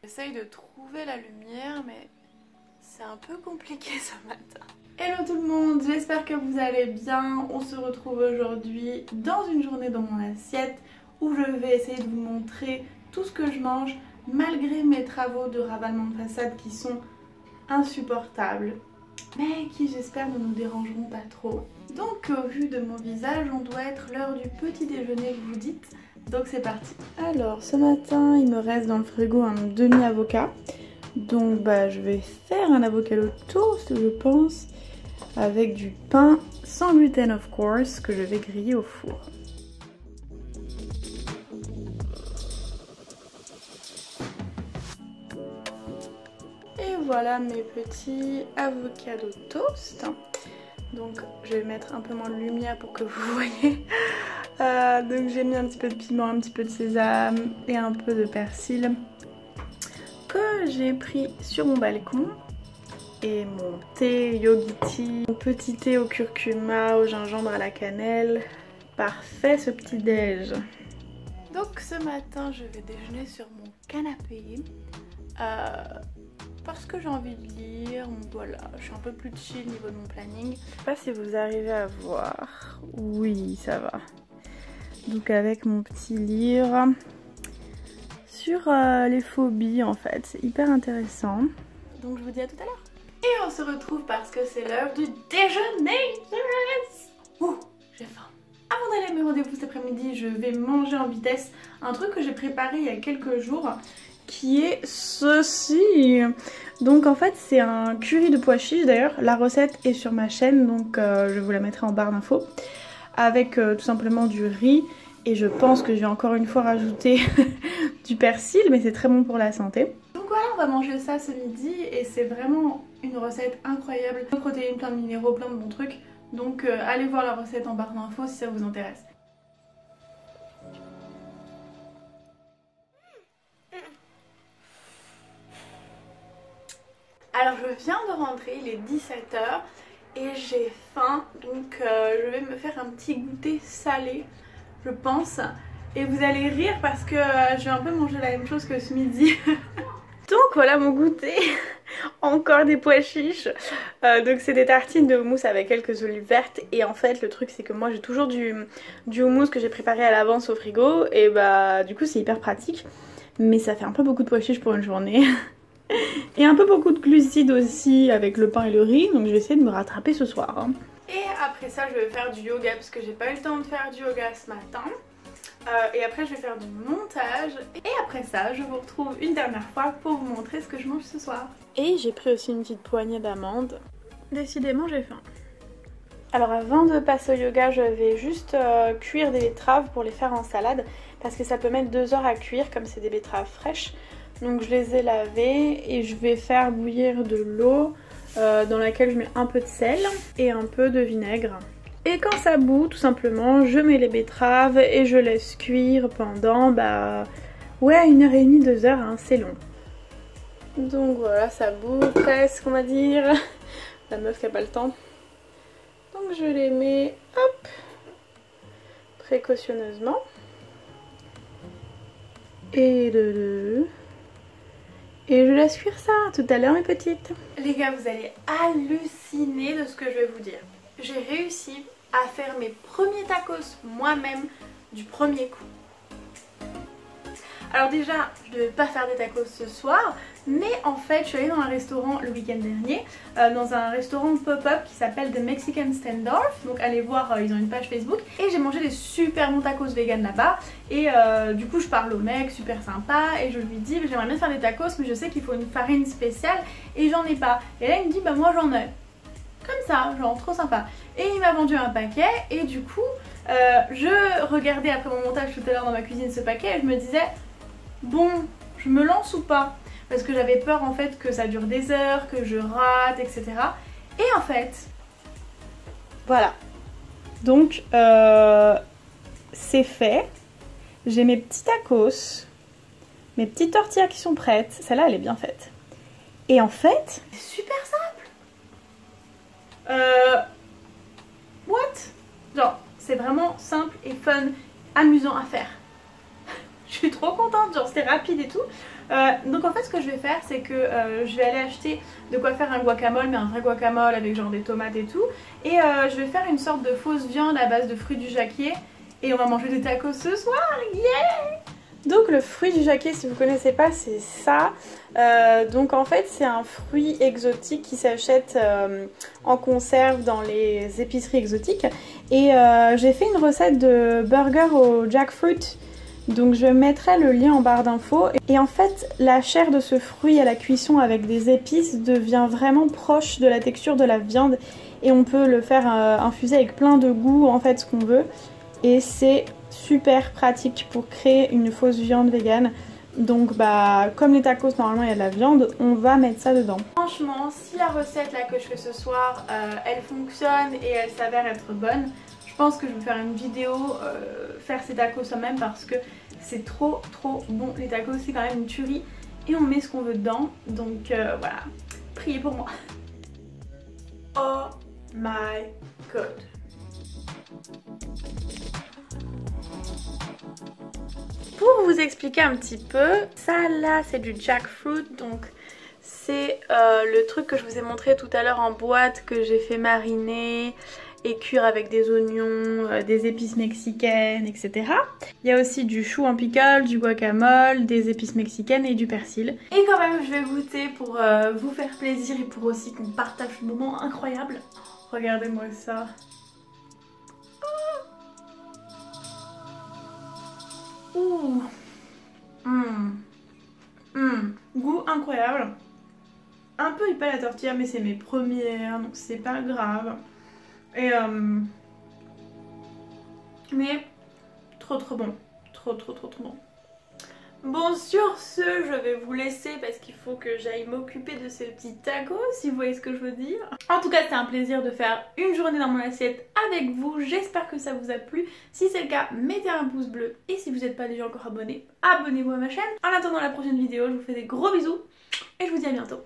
J'essaye de trouver la lumière mais c'est un peu compliqué ce matin. Hello tout le monde, j'espère que vous allez bien. On se retrouve aujourd'hui dans une journée dans mon assiette où je vais essayer de vous montrer tout ce que je mange malgré mes travaux de ravalement de façade qui sont insupportables mais qui j'espère ne nous dérangeront pas trop. Donc au vu de mon visage, on doit être l'heure du petit déjeuner que vous dites. Donc c'est parti. Alors ce matin il me reste dans le frigo un demi-avocat. Donc je vais faire un avocado toast je pense. Avec du pain sans gluten of course que je vais griller au four. Et voilà mes petits avocado toast. Donc je vais mettre un peu moins de lumière pour que vous voyez. Donc j'ai mis un petit peu de piment, un petit peu de sésame et un peu de persil que j'ai pris sur mon balcon. Et mon thé yogi tea, mon petit thé au curcuma, au gingembre, à la cannelle. Parfait ce petit déj. Donc ce matin je vais déjeuner sur mon canapé. Parce que j'ai envie de lire, voilà, je suis un peu plus chill au niveau de mon planning. Je sais pas si vous arrivez à voir, oui ça va. Donc avec mon petit livre sur les phobies en fait, c'est hyper intéressant. Donc je vous dis à tout à l'heure. Et on se retrouve parce que c'est l'heure du déjeuner. Yes. Ouh, j'ai faim. Avant d'aller à mes rendez-vous cet après-midi, je vais manger en vitesse un truc que j'ai préparé il y a quelques jours qui est ceci. Donc en fait c'est un curry de pois chiches, d'ailleurs la recette est sur ma chaîne donc je vous la mettrai en barre d'infos, avec tout simplement du riz et je pense que je vais encore une fois rajouter du persil mais c'est très bon pour la santé. Donc voilà, on va manger ça ce midi et c'est vraiment une recette incroyable, plein de protéines, plein de minéraux, plein de bons trucs, donc allez voir la recette en barre d'infos si ça vous intéresse. Alors je viens de rentrer, il est 17 h et j'ai faim, donc je vais me faire un petit goûter salé, je pense. Et vous allez rire parce que je vais un peu manger la même chose que ce midi. Donc voilà mon goûter, encore des pois chiches. Donc c'est des tartines de houmous avec quelques olives vertes. Et en fait le truc c'est que moi j'ai toujours du houmous que j'ai préparé à l'avance au frigo. Et du coup c'est hyper pratique. Mais ça fait un peu beaucoup de pois chiches pour une journée. Et un peu beaucoup de glucides aussi avec le pain et le riz. Donc je vais essayer de me rattraper ce soir. Hein. Et après ça je vais faire du yoga parce que j'ai pas eu le temps de faire du yoga ce matin. Et après je vais faire du montage. Et après ça je vous retrouve une dernière fois pour vous montrer ce que je mange ce soir. Et j'ai pris aussi une petite poignée d'amandes. Décidément j'ai faim. Alors avant de passer au yoga je vais juste cuire des betteraves pour les faire en salade. Parce que ça peut mettre 2 heures à cuire comme c'est des betteraves fraîches. Donc je les ai lavées et je vais faire bouillir de l'eau dans laquelle je mets un peu de sel et un peu de vinaigre. Et quand ça bout, tout simplement, je mets les betteraves et je laisse cuire pendant, ouais, 1h30, 2 heures, hein, c'est long. Donc voilà, ça bout presque, on va dire. La meuf qui a pas le temps. Donc je les mets, hop, précautionneusement. Et je laisse cuire ça. Tout à l'heure, mes petites. Les gars, vous allez halluciner de ce que je vais vous dire. J'ai réussi à faire mes premiers tacos moi-même du premier coup. Alors déjà, je ne devais pas faire des tacos ce soir, mais en fait je suis allée dans un restaurant le week-end dernier, dans un restaurant pop-up qui s'appelle The Mexican Standoff, donc allez voir, ils ont une page Facebook, et j'ai mangé des super bons tacos vegan là-bas, et du coup je parle au mec, super sympa, et je lui dis j'aimerais bien faire des tacos mais je sais qu'il faut une farine spéciale et j'en ai pas, et là il me dit moi j'en ai. Comme ça, genre trop sympa. Et il m'a vendu un paquet et du coup je regardais après mon montage tout à l'heure dans ma cuisine ce paquet et je me disais bon, je me lance ou pas? Parce que j'avais peur en fait que ça dure des heures, que je rate, etc. Et en fait, voilà. Donc c'est fait. J'ai mes petits tacos, mes petites tortillas qui sont prêtes. Celle-là elle est bien faite. Et en fait, c'est super simple. What? Genre, c'est vraiment simple et fun, amusant à faire. Je suis trop contente, genre c'était rapide et tout. Donc en fait ce que je vais faire c'est que je vais aller acheter de quoi faire un guacamole, mais un vrai guacamole avec genre des tomates et tout. Et je vais faire une sorte de fausse viande à base de fruits du jacquier. Et on va manger des tacos ce soir, yeah! Donc le fruit du jacquier, si vous connaissez pas, c'est ça. Donc en fait c'est un fruit exotique qui s'achète en conserve dans les épiceries exotiques. Et j'ai fait une recette de burger au jackfruit. Donc je mettrai le lien en barre d'infos. Et en fait la chair de ce fruit à la cuisson avec des épices devient vraiment proche de la texture de la viande. Et on peut le faire infuser avec plein de goûts, en fait ce qu'on veut. Et c'est super pratique pour créer une fausse viande végane. Donc bah comme les tacos normalement il y a de la viande, on va mettre ça dedans. Franchement si la recette là que je fais ce soir elle fonctionne et elle s'avère être bonne, je pense que je vais faire une vidéo faire ces tacos soi-même parce que c'est trop bon. Les tacos c'est quand même une tuerie et on met ce qu'on veut dedans. Donc voilà, priez pour moi. Oh my god. Pour vous expliquer un petit peu, ça là c'est du jackfruit, donc c'est le truc que je vous ai montré tout à l'heure en boîte que j'ai fait mariner et cuire avec des oignons, des épices mexicaines, etc. Il y a aussi du chou en pickle, du guacamole, des épices mexicaines et du persil. Et quand même je vais goûter pour vous faire plaisir et pour aussi qu'on partage ce moment incroyable. Regardez-moi ça. Ouh. Goût incroyable. Un peu épais la tortilla mais c'est mes premières donc c'est pas grave. Et mais trop bon. Trop bon. Bon sur ce je vais vous laisser parce qu'il faut que j'aille m'occuper de ces petits tacos si vous voyez ce que je veux dire. En tout cas c'était un plaisir de faire une journée dans mon assiette avec vous. J'espère que ça vous a plu. Si c'est le cas mettez un pouce bleu et si vous n'êtes pas déjà encore abonné, abonnez-vous à ma chaîne. En attendant la prochaine vidéo je vous fais des gros bisous et je vous dis à bientôt.